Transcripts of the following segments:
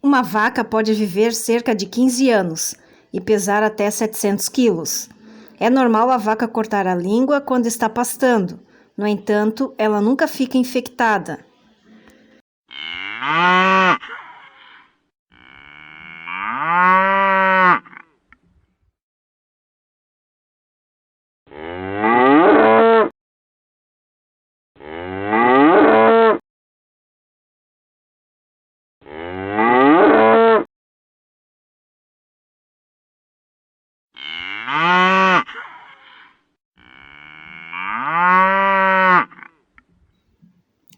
Uma vaca pode viver cerca de 15 anos e pesar até 700 quilos. É normal a vaca cortar a língua quando está pastando. No entanto, ela nunca fica infectada.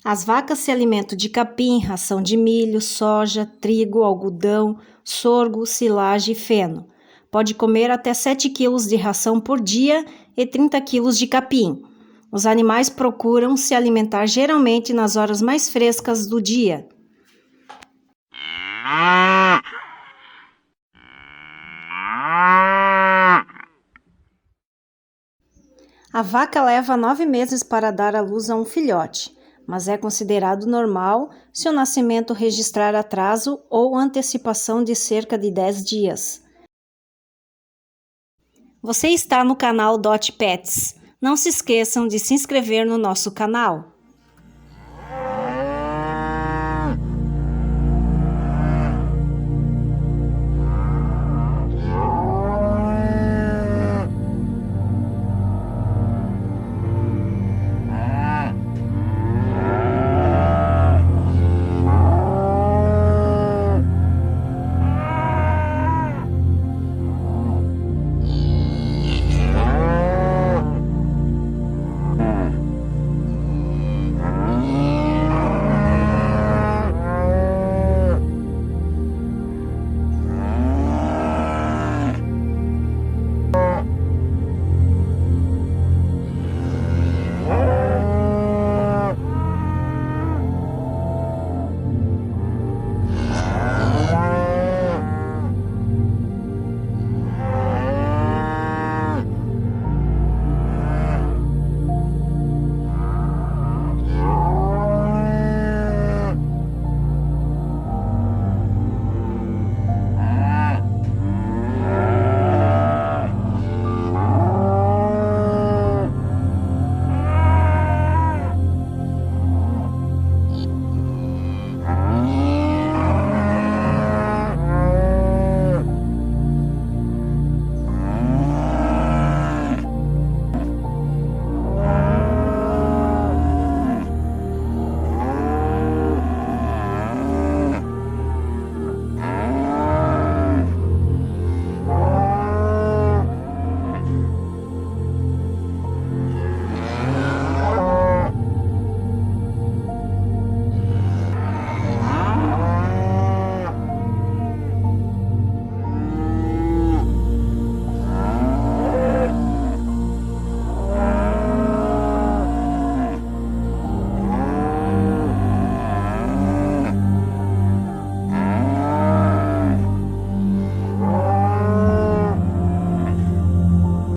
As vacas se alimentam de capim, ração de milho, soja, trigo, algodão, sorgo, silagem e feno. Pode comer até 7 quilos de ração por dia e 30 quilos de capim. Os animais procuram se alimentar geralmente nas horas mais frescas do dia. A vaca leva 9 meses para dar à luz a um filhote, mas é considerado normal se o nascimento registrar atraso ou antecipação de cerca de 10 dias. Você está no canal Dot Pets. Não se esqueçam de se inscrever no nosso canal.